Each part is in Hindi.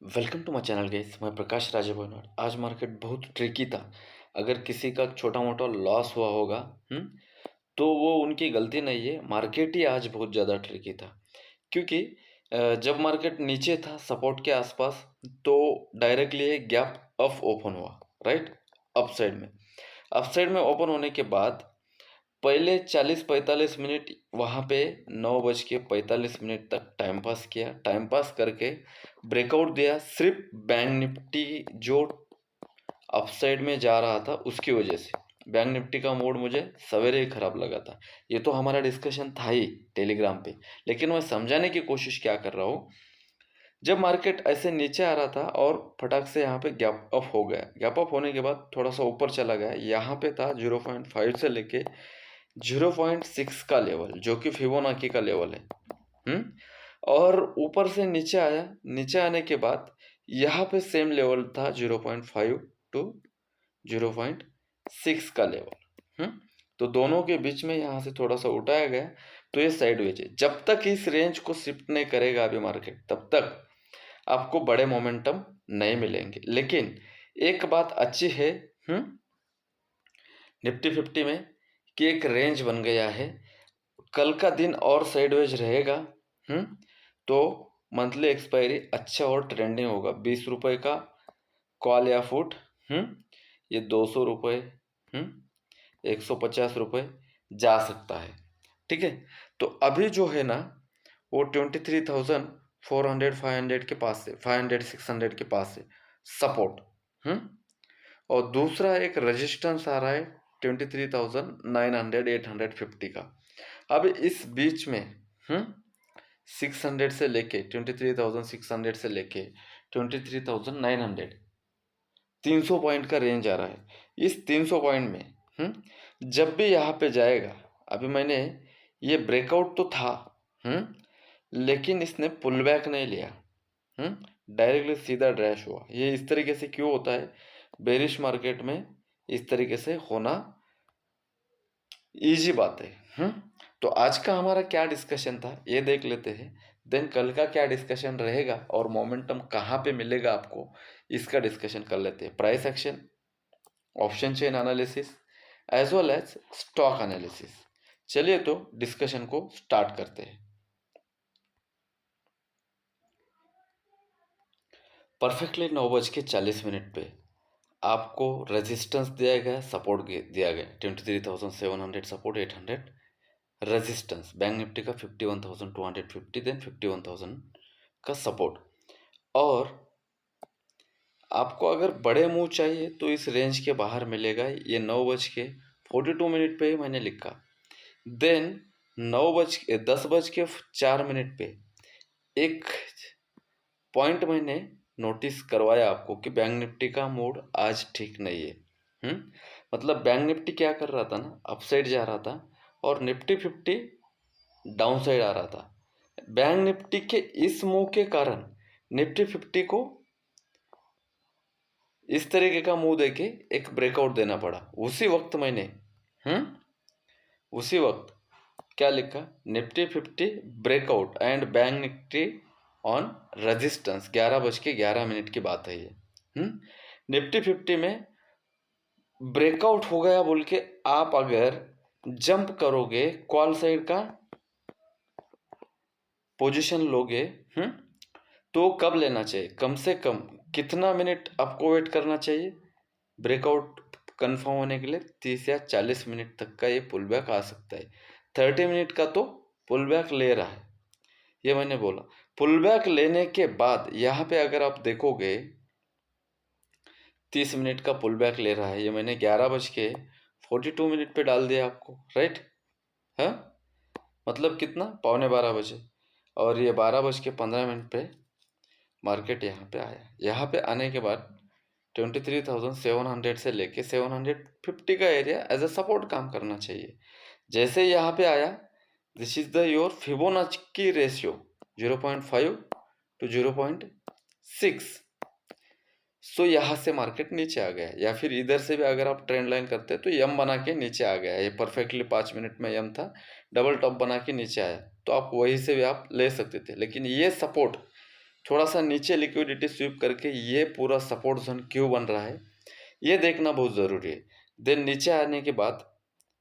Welcome to my channel guys. मैं प्रकाश राजभवन। आज मार्केट बहुत ट्रिकी था। अगर किसी का छोटा मोटा लॉस हुआ होगा तो वो उनकी गलती नहीं है। मार्केट ही आज बहुत ज़्यादा ट्रिकी था क्योंकि जब मार्केट नीचे था सपोर्ट के आसपास तो डायरेक्टली एक गैप अप ओपन हुआ, राइट। अप साइड में ओपन होने के बाद पहले 40-45 मिनट वहाँ पे 9:45 तक टाइम पास किया। टाइम पास करके ब्रेकआउट दिया, सिर्फ बैंक निफ्टी जो अपसाइड में जा रहा था उसकी वजह से। बैंक निफ्टी का मूड मुझे सवेरे ही खराब लगा था। ये तो हमारा डिस्कशन था ही टेलीग्राम पे, लेकिन मैं समझाने की कोशिश क्या कर रहा हूँ। जब मार्केट ऐसे नीचे आ रहा था और फटाक से यहाँ पे गैप अप हो गया। गैप अप होने के बाद थोड़ा सा ऊपर चला गया। यहाँ पे था 0.5 से लेके 0.6 का लेवल, जो कि फिबोनाची का लेवल है। और ऊपर से नीचे आया। नीचे आने के बाद यहाँ पे सेम लेवल था 0.5 टू 0.6 का लेवल। तो दोनों के बीच में यहाँ से थोड़ा सा उठाया गया। तो ये साइडवेज है। जब तक इस रेंज को शिफ्ट नहीं करेगा अभी मार्केट, तब तक आपको बड़े मोमेंटम नहीं मिलेंगे। लेकिन एक बात अच्छी है निफ्टी 50 में कि एक रेंज बन गया है। कल का दिन और साइडवेज रहेगा। तो मंथली एक्सपायरी अच्छा और ट्रेंडिंग होगा। 20 रुपये का कॉल या फुट, ये 200 रुपये, 150 रुपये जा सकता है। ठीक है। तो अभी जो है ना वो 23,400 500 के पास से, 500 600 के पास से सपोर्ट। और दूसरा एक रेजिस्टेंस आ रहा है 23,900 850 का। अब इस बीच में 600 से लेके 23,600 से लेके 23,900 300 पॉइंट का रेंज आ रहा है। इस 300 पॉइंट में जब भी यहाँ पे जाएगा, अभी मैंने ये ब्रेकआउट तो था लेकिन इसने पुल बैक नहीं लिया, डायरेक्टली सीधा ड्रैश हुआ। ये इस तरीके से क्यों होता है? बेरिश मार्केट में इस तरीके से होना इजी बात है। तो आज का हमारा क्या डिस्कशन था ये देख लेते हैं। देन कल का क्या डिस्कशन रहेगा और मोमेंटम कहाँ पे मिलेगा आपको, इसका डिस्कशन कर लेते हैं। Price action, option chain analysis as well as stock analysis. चलिए तो डिस्कशन को स्टार्ट करते हैं। परफेक्टली 9:40 पे आपको रेजिस्टेंस दिया गया, सपोर्ट दिया गया। 23,700 सपोर्ट, 800 रेजिस्टेंस। बैंक निफ्टी का 51,250, देन 51,000 का सपोर्ट। और आपको अगर बड़े मूव चाहिए तो इस रेंज के बाहर मिलेगा। ये 9:42 पे ही मैंने लिखा। देन 10:04 पे एक पॉइंट मैंने नोटिस करवाया आपको कि बैंक निफ्टी का मूड आज ठीक नहीं है। मतलब बैंक निफ्टी क्या कर रहा था ना, अपसाइड जा रहा था और निफ्टी 50 डाउन साइड आ रहा था। बैंक निफ्टी के इस मूव के कारण निफ्टी 50 को इस तरीके का मुंह देके एक ब्रेकआउट देना पड़ा। उसी वक्त क्या लिखा? Nifty 50 breakout and bank Nifty on resistance. 11:11 की बात है ये। निफ्टी 50 में ब्रेकआउट हो गया बोल के आप अगर जंप करोगे, कॉल साइड का पोजीशन लोगे, तो कब लेना चाहिए? कम से कम कितना मिनट आपको वेट करना चाहिए ब्रेकआउट कंफर्म होने के लिए? 30 या 40 मिनट तक का ये पुल बैक आ सकता है। 30 मिनट का तो पुल बैक ले रहा है, ये मैंने बोला। पुल बैक लेने के बाद यहाँ पे अगर आप देखोगे 30 मिनट का पुल बैक ले रहा है। ये मैंने 11:42 पे डाल दिया आपको, राइट। हाँ, मतलब कितना? 11:15 और ये 12:15 पे मार्केट यहाँ पे आया। यहाँ पे आने के बाद 23,700 से लेके 750 का एरिया एज अ सपोर्ट काम करना चाहिए। जैसे यहाँ पे आया, this is the your Fibonacci ratio 0.5 to 0.6। So यहाँ से मार्केट नीचे आ गया। या फिर इधर से भी अगर आप ट्रेंड लाइन करते तो यम बना के नीचे आ गया। ये परफेक्टली 5 मिनट में यम था, डबल टॉप बना के नीचे आया, तो आप वहीं से भी आप ले सकते थे। लेकिन ये सपोर्ट थोड़ा सा नीचे लिक्विडिटी स्वीप करके ये पूरा सपोर्ट जोन क्यों बन रहा है ये देखना बहुत ज़रूरी है। देन नीचे आने के बाद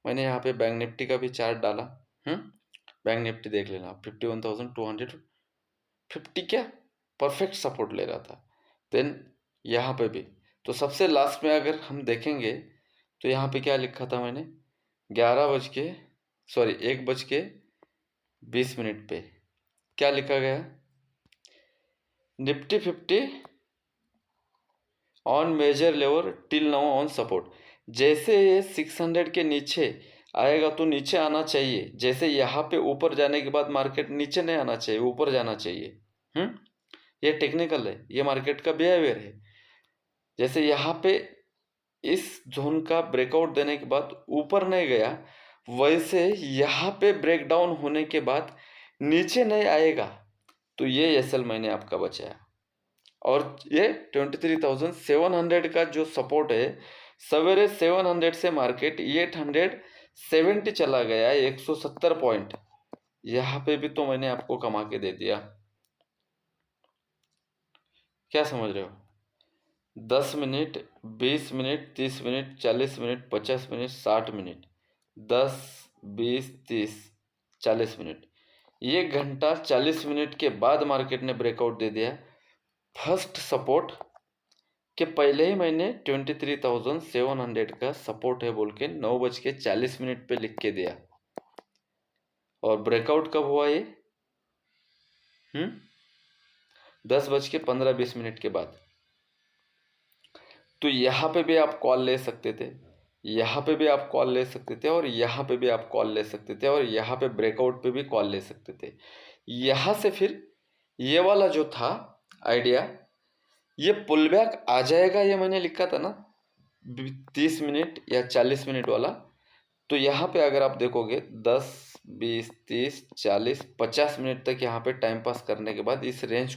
मैंने यहाँ पे बैंक निफ्टी का भी चार्ट डाला। बैंक निफ्टी देख लेना 51,250 क्या परफेक्ट सपोर्ट ले रहा था। देन यहाँ पे भी तो सबसे लास्ट में अगर हम देखेंगे तो यहाँ पे क्या लिखा था मैंने 1:20 पे क्या लिखा गया, Nifty 50 on major level till now on support. जैसे ये 600 के नीचे आएगा तो नीचे आना चाहिए, जैसे यहाँ पे ऊपर जाने के बाद मार्केट नीचे नहीं आना चाहिए, ऊपर जाना चाहिए। ये टेक्निकल है, ये मार्केट का बिहेवियर है। जैसे यहाँ पे इस जोन का ब्रेकआउट देने के बाद ऊपर नहीं गया, वैसे यहाँ पे ब्रेकडाउन होने के बाद नीचे नहीं आएगा तो ये एसएल मैंने आपका बचाया। और ये 23,700 का जो सपोर्ट है, सवेरे 700 से मार्केट 870 चला गया, 170 पॉइंट। यहाँ पे भी तो मैंने आपको कमा के दे दिया। क्या समझ रहे हो? 10 minute, 20 minute, 30 minute, 40 minute, 50 minute, 60 minute, 10, 20, 30, 40 minute, 1 घंटा 40 मिनट के बाद मार्केट ने ब्रेकआउट दे दिया। फर्स्ट सपोर्ट के पहले ही मैंने 23,700 का सपोर्ट है बोल के 9:40 पे लिख के दिया। और ब्रेकआउट कब हुआ ये? 10:15-20 के बाद। तो यहाँ पे भी आप कॉल ले सकते थे, यहाँ पे भी आप कॉल ले सकते थे, और यहाँ पे भी आप कॉल ले सकते थे, और यहाँ पे ब्रेकआउट पे भी कॉल ले सकते थे। यहाँ से फिर ये वाला जो था आइडिया, ये पुल बैक आ जाएगा, ये मैंने लिखा था ना 30 मिनट या 40 मिनट वाला। तो यहाँ पे अगर आप देखोगे 10, 20, 30, 40, 50 मिनट तक यहाँ पे टाइम पास करने के बाद इस रेंज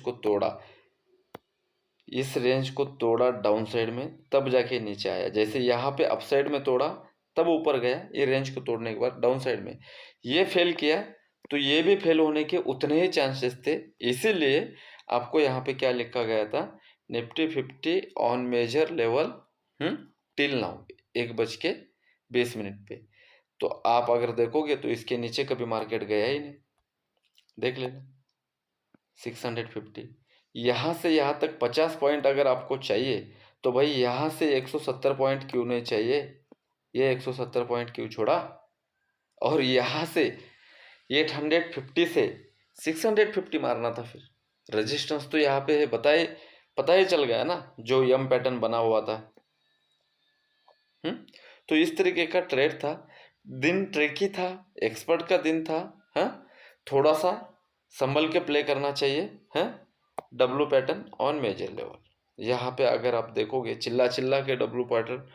को तोड़ा डाउन साइड में, तब जाके नीचे आया। जैसे यहाँ पे अप साइड में तोड़ा तब ऊपर गया, ये रेंज को तोड़ने के बाद डाउन साइड में ये फेल किया, तो ये भी फेल होने के उतने ही चांसेस थे। इसीलिए आपको यहाँ पे क्या लिखा गया था, Nifty 50 on major level till now 1:20 पे। तो आप अगर देखोगे तो इसके नीचे कभी मार्केट गया ही नहीं, देख लेना 650। यहाँ से यहाँ तक 50 पॉइंट अगर आपको चाहिए तो भाई यहाँ से 170 पॉइंट क्यों नहीं चाहिए, ये 170 पॉइंट क्यों छोड़ा? और यहाँ से 850 से 650 मारना था। फिर रेजिस्टेंस तो यहाँ पे है, पता ही चल गया ना, जो यम पैटर्न बना हुआ था। तो इस तरीके का ट्रेड था। दिन ट्रिकी था, एक्सपर्ट का दिन था। थोड़ा सा संभल के प्ले करना चाहिए। W pattern on major level, यहाँ पे अगर आप देखोगे चिल्ला के डब्लू पैटर्न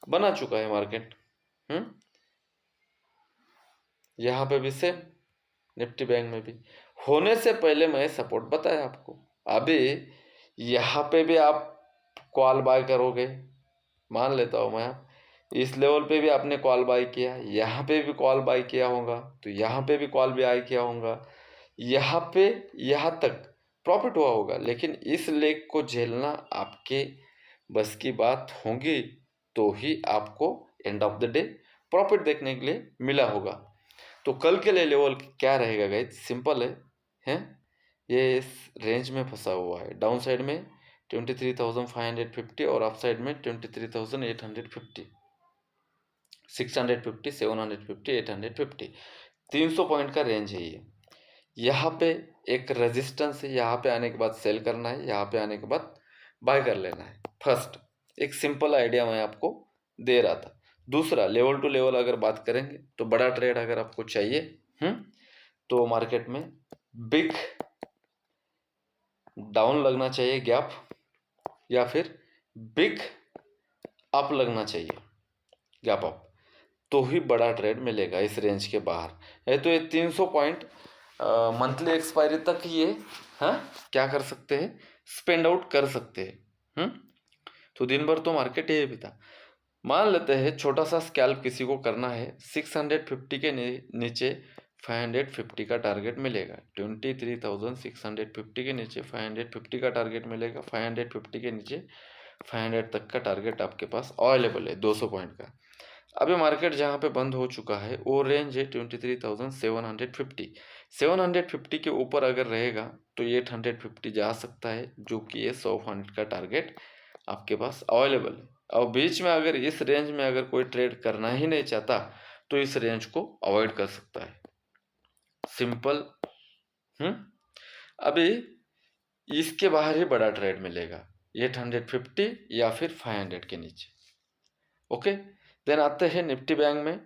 बना चुका है मार्केट। यहाँ पे भी सेम, निफ्टी बैंक में भी होने से पहले मैं सपोर्ट बताया आपको। अभी यहाँ पे भी आप कॉल बाय करोगे, मान लेता हूँ मैं, इस लेवल पे भी आपने कॉल बाय किया, यहाँ पे भी कॉल बाय किया होगा, तो यहाँ पे भी कॉल बाय किया होगा, यहाँ पे यहाँ तक प्रॉफिट हुआ होगा। लेकिन इस लेग को झेलना आपके बस की बात होगी तो ही आपको end of the day profit देखने के लिए मिला होगा। तो कल के लिए लेवल क्या रहेगा गाइस? सिंपल है, ये इस रेंज में फंसा हुआ है। डाउन साइड में 23,550 और अप साइड में 23,850, 650, 750, 850, 300 पॉइंट का रेंज है ये। यहाँ पे एक रेजिस्टेंस है, यहाँ पे आने के बाद सेल करना है, यहाँ पे आने के बाद बाय कर लेना है। फर्स्ट एक सिंपल आइडिया मैं आपको दे रहा था। दूसरा, लेवल टू लेवल अगर बात करेंगे तो बड़ा ट्रेड अगर आपको चाहिए तो मार्केट में बिग डाउन लगना चाहिए गैप, या फिर बिग अप लगना चाहिए गैप अप, तो ही बड़ा ट्रेड मिलेगा इस रेंज के बाहर है। तो ये 300 पॉइंट मंथली एक्सपायरी तक ये क्या कर सकते हैं, स्पेंड आउट कर सकते हैं। तो दिन भर तो मार्केट ये भी था। मान लेते हैं छोटा सा स्कैल्प किसी को करना है, 650 के नीचे 550 का टारगेट मिलेगा। 23,650 के नीचे 550 का टारगेट मिलेगा। 550 के नीचे 500 तक का टारगेट आपके पास अवेलेबल है 200 पॉइंट का। अभी मार्केट जहाँ पे बंद हो चुका है वो रेंज है 23,750। 750 के ऊपर अगर रहेगा तो 850 जा सकता है, जो कि ये 100 पॉइंट का टारगेट आपके पास अवेलेबल है। और बीच में अगर इस रेंज में अगर कोई ट्रेड करना ही नहीं चाहता तो इस रेंज को अवॉइड कर सकता है, सिंपल। अभी इसके बाहर ही बड़ा ट्रेड मिलेगा 850 या फिर 500 के नीचे। ओके, देन आते हैं निफ्टी बैंक में।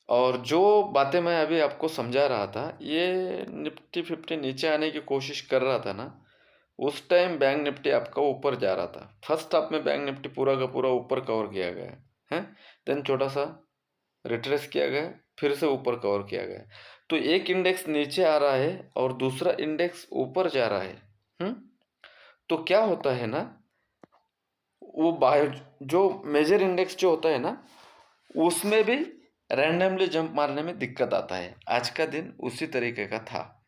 और जो बातें मैं अभी आपको समझा रहा था, ये निफ्टी 50 नीचे आने की कोशिश कर रहा था ना, उस टाइम बैंक निफ्टी आपका ऊपर जा रहा था। फर्स्ट हाफ में बैंक निफ्टी पूरा का पूरा ऊपर कवर किया गया है, देन छोटा सा रिट्रेस किया गया, फिर से ऊपर कवर किया गया। तो एक इंडेक्स नीचे आ रहा है और दूसरा इंडेक्स ऊपर जा रहा है। तो क्या होता है ना, वो बायो जो मेजर इंडेक्स जो होता है ना, उसमें भी रैंडमली जंप मारने में दिक्कत आता है। आज का दिन उसी तरीके का था।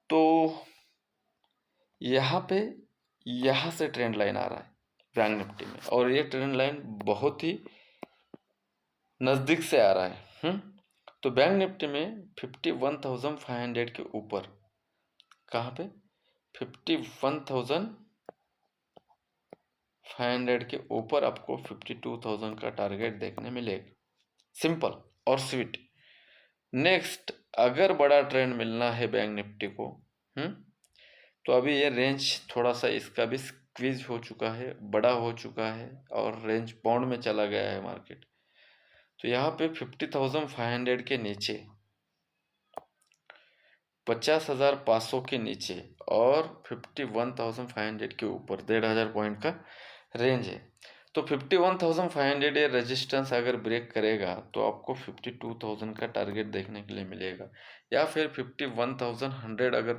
तो यहाँ पे यहाँ से ट्रेंड लाइन आ रहा है बैंक निफ्टी में, और ये ट्रेंड लाइन बहुत ही नज़दीक से आ रहा है। तो बैंक निफ्टी में 51,500 के ऊपर, कहाँ पे 51,500 के ऊपर आपको 52,000 का टारगेट देखने मिलेगा, सिंपल और स्वीट। नेक्स्ट, अगर बड़ा ट्रेंड मिलना है बैंक निफ्टी को, तो अभी ये रेंज थोड़ा सा इसका भी स्क्वीज हो चुका है, बड़ा हो चुका है, और रेंज बाउंड में चला गया है मार्केट। तो यहाँ पे 50,500 के नीचे, 50,500 के नीचे और 51,500 के ऊपर 1,500 पॉइंट का रेंज है। तो 51,500 ये रेजिस्टेंस अगर ब्रेक करेगा तो आपको 52,000 का टारगेट देखने के लिए मिलेगा, या फिर 51,100 अगर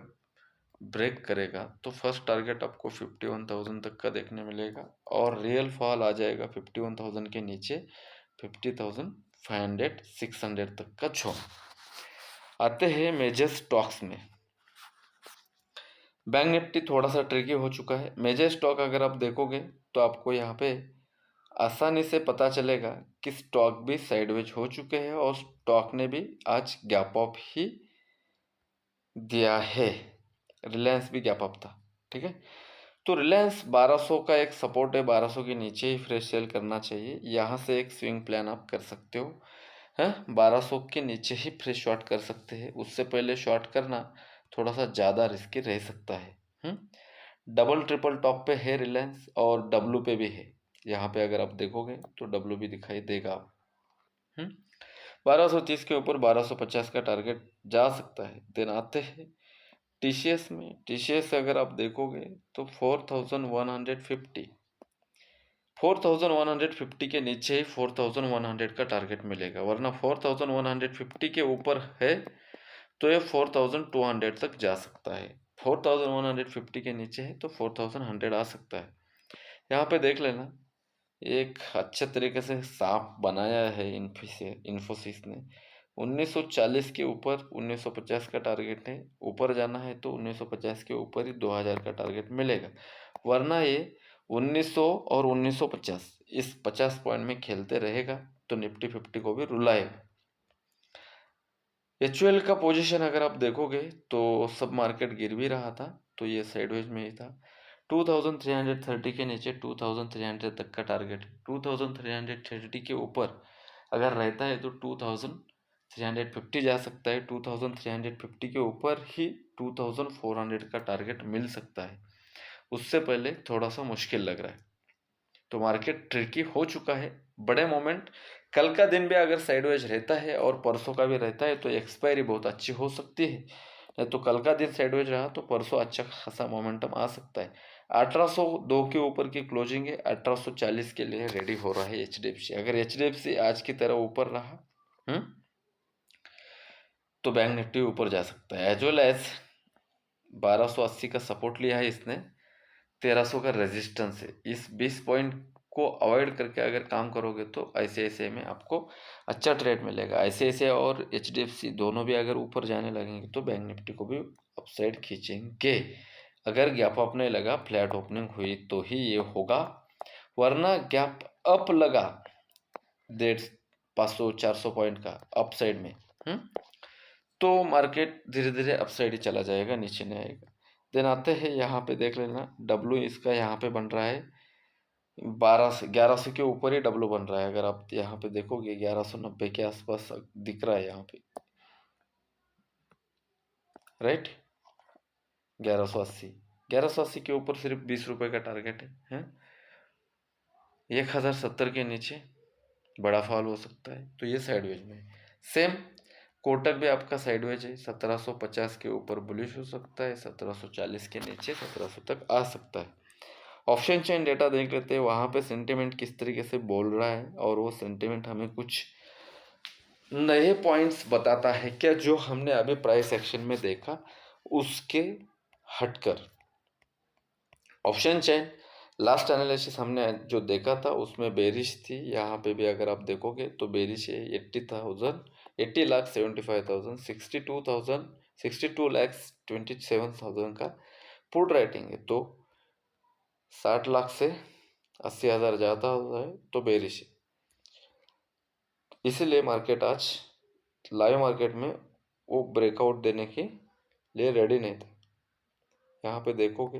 ब्रेक करेगा तो फर्स्ट टारगेट आपको 51,000 तक का देखने मिलेगा, और रियल फॉल आ जाएगा 51,000 के नीचे 50,500 600 तक का छोड़। आते हैं मेजर स्टॉक्स में। बैंक निफ्टी थोड़ा सा ट्रिकी हो चुका है। मेजर स्टॉक अगर आप देखोगे तो आपको यहाँ पे आसानी से पता चलेगा कि स्टॉक भी साइडवेज हो चुके हैं, और स्टॉक ने भी आज गैप अप ही दिया है। रिलायंस भी गैप अप था, ठीक है। तो रिलायंस 1200 का एक सपोर्ट है, 1200 के नीचे ही फ्रेश सेल करना चाहिए। यहाँ से एक स्विंग प्लान आप कर सकते हो, है 1200 के नीचे ही फ्रेश शॉर्ट कर सकते हैं। उससे पहले शॉर्ट करना थोड़ा सा ज़्यादा रिस्की रह सकता है। डबल ट्रिपल टॉप पे है रिलायंस, और डब्लू पे भी है। यहाँ पे अगर आप देखोगे तो डब्लू भी दिखाई देगा आप। 1230 के ऊपर 1250 का टारगेट जा सकता है। देन आते हैं टीसीएस में। टीसीएस अगर आप देखोगे तो 4,150, 4,150 के नीचे ही 4,100 का टारगेट मिलेगा, वरना 4,150 के ऊपर है तो ये 4,200 तक जा सकता है। 4,150 के नीचे है तो 4,100 आ सकता है। यहाँ पे देख लेना, एक अच्छे तरीके से साफ बनाया है इन्फोसिस ने। 1940 के ऊपर 1950 का टारगेट है, ऊपर जाना है तो 1950 के ऊपर ही 2000 का टारगेट मिलेगा, वरना ये 1900 और 1950 इस 50 पॉइंट में खेलते रहेगा तो निफ्टी 50 को भी रुलाएगा। एचयूएल का पोजीशन अगर आप देखोगे तो सब मार्केट गिर भी रहा था, तो ये साइडवेज में ही था। 2330 के नीचे 2300 तक का टारगेट है। 2330 के ऊपर अगर रहता है तो 2350 जा सकता है। 2350 के ऊपर ही 2400 का टारगेट मिल सकता है। उससे पहले थोड़ा सा मुश्किल लग रहा है। तो मार्केट ट्रिकी हो चुका है। बड़े मोमेंट, कल का दिन भी अगर साइडवेज रहता है और परसों का भी रहता है तो एक्सपायरी बहुत अच्छी हो सकती है। नहीं तो कल का दिन साइडवेज रहा तो परसों अच्छा खासा मोमेंटम आ सकता है। 1802 के ऊपर की क्लोजिंग है, 1840 के लिए रेडी हो रहा है एचडीएफसी। अगर एचडीएफसी आज की तरह ऊपर रहा तो बैंक निफ्टी ऊपर जा सकता है। एज वेल एज 1280 का सपोर्ट लिया है इसने, 1300 का रेजिस्टेंस है। इस 20 पॉइंट को अवॉइड करके अगर काम करोगे तो ICICI में आपको अच्छा ट्रेड मिलेगा। ICICI और HDFC दोनों भी अगर ऊपर जाने लगेंगे तो बैंक निफ्टी को भी अपसाइड खींचेंगे। अगर गैप अप नहीं लगा, फ्लैट ओपनिंग हुई तो ही ये होगा, वरना गैप अप लगा 500-400 पॉइंट का अपसाइड में, तो मार्केट धीरे धीरे अपसाइड ही चला जाएगा, नीचे नहीं आएगा। देन आते हैं यहाँ पे, देख लेना डब्लू इसका यहाँ पे बन रहा है 1100 के ऊपर ही डब्लू बन रहा है। अगर आप यहाँ पे देखोगे 1190 के आसपास दिख रहा है यहाँ पे, राइट। 1180 के ऊपर सिर्फ 20 रुपए का टारगेट है। 1070 के नीचे बड़ा फॉल हो सकता है, तो ये साइडवेज में। सेम कोटक भी आपका साइडवेज है, 1750 के ऊपर बुलिश हो सकता है, 1740 के नीचे 1700 तक आ सकता है। ऑप्शन चेन डेटा देख लेते हैं, वहाँ पे सेंटिमेंट किस तरीके से बोल रहा है, और वो सेंटिमेंट हमें कुछ नए पॉइंट्स बताता है क्या, जो हमने अभी प्राइस एक्शन में देखा उसके हटकर। ऑप्शन चेन लास्ट एनालिसिस हमने जो देखा था उसमें बेरिश थी, यहाँ पे भी अगर आप देखोगे तो बेरिश है। 80,75,000, 62,27,000 का पुट राइटिंग है, तो 60 लाख से 80,000 ज़्यादा होता है तो बेरिश है। इसीलिए मार्केट आज लाइव मार्केट में वो ब्रेकआउट देने के लिए रेडी नहीं था। यहाँ पे देखोगे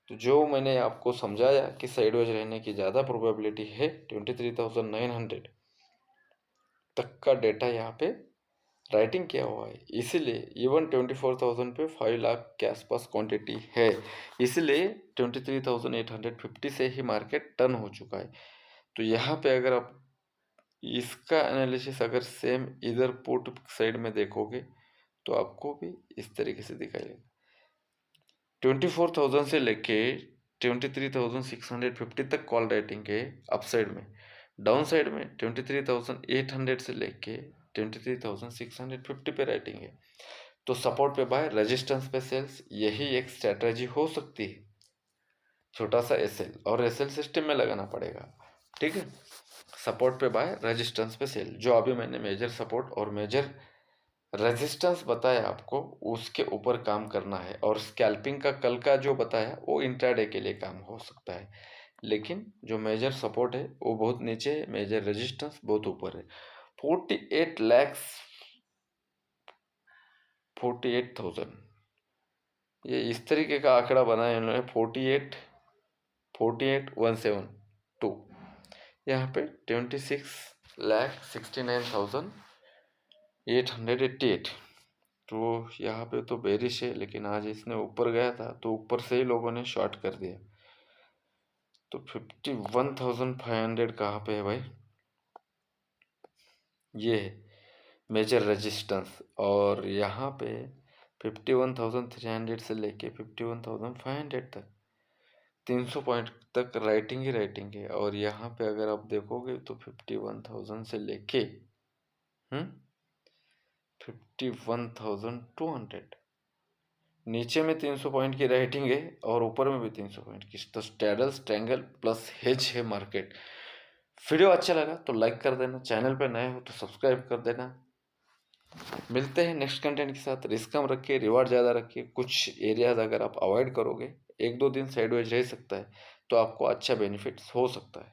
तो जो मैंने आपको समझाया कि साइडवेज रहने की ज़्यादा प्रोबेबिलिटी है, 23,900 तक का डेटा यहाँ पे राइटिंग किया हुआ है। इसीलिए इवन 24,000 पे 5 लाख के आसपास क्वांटिटी है, इसलिए 23,850 से ही मार्केट टर्न हो चुका है। तो यहाँ पे अगर आप इसका एनालिसिस अगर सेम इधर पुट साइड में देखोगे तो आपको भी इस तरीके से दिखाई देगा। 24,000 से लेके 23,650 तक कॉल राइटिंग है अपसाइड में। डाउन साइड में 23,800 से लेके 23,650 पे राइटिंग है। तो सपोर्ट पे बाय, रेजिस्टेंस पे सेल्स, यही एक स्ट्रेटजी हो सकती है। छोटा सा एसएल और एसएल सिस्टम में लगाना पड़ेगा, ठीक है। सपोर्ट पे बाय, रेजिस्टेंस पे सेल, जो अभी मैंने मेजर सपोर्ट और मेजर रेजिस्टेंस बताया आपको उसके ऊपर काम करना है। और स्कैल्पिंग का कल का जो बताया वो इंट्राडे के लिए काम हो सकता है, लेकिन जो मेजर सपोर्ट है वो बहुत नीचे है, मेजर रेजिस्टेंस बहुत ऊपर है। 48,48,000 ये इस तरीके का आंकड़ा बनाया इन्होंने, 48,172। यहाँ पे 26,69,888। तो यहाँ पे तो बेरिश है, लेकिन आज इसने ऊपर गया था तो ऊपर से ही लोगों ने शॉर्ट कर दिया। तो 51,500 कहाँ पे है भाई, ये है मेजर रेजिस्टेंस। और यहाँ पे 51,300 से लेके 51,500 तक 300 पॉइंट तक राइटिंग ही राइटिंग है। और यहाँ पे अगर आप देखोगे तो 51,000 से लेके 51,200 नीचे में 300 पॉइंट की राइटिंग है और ऊपर में भी 300 पॉइंट की। तो स्टैडल स्ट्रैंगल प्लस हेज है मार्केट। वीडियो अच्छा लगा तो लाइक कर देना, चैनल पे नए हो तो सब्सक्राइब कर देना। मिलते हैं नेक्स्ट कंटेंट के साथ। रिस्क कम रखिए, रिवार्ड ज़्यादा रखिए। कुछ एरियाज अगर आप अवॉइड करोगे, 1-2 दिन साइडवेज रह सकता है, तो आपको अच्छा बेनिफिट हो सकता है।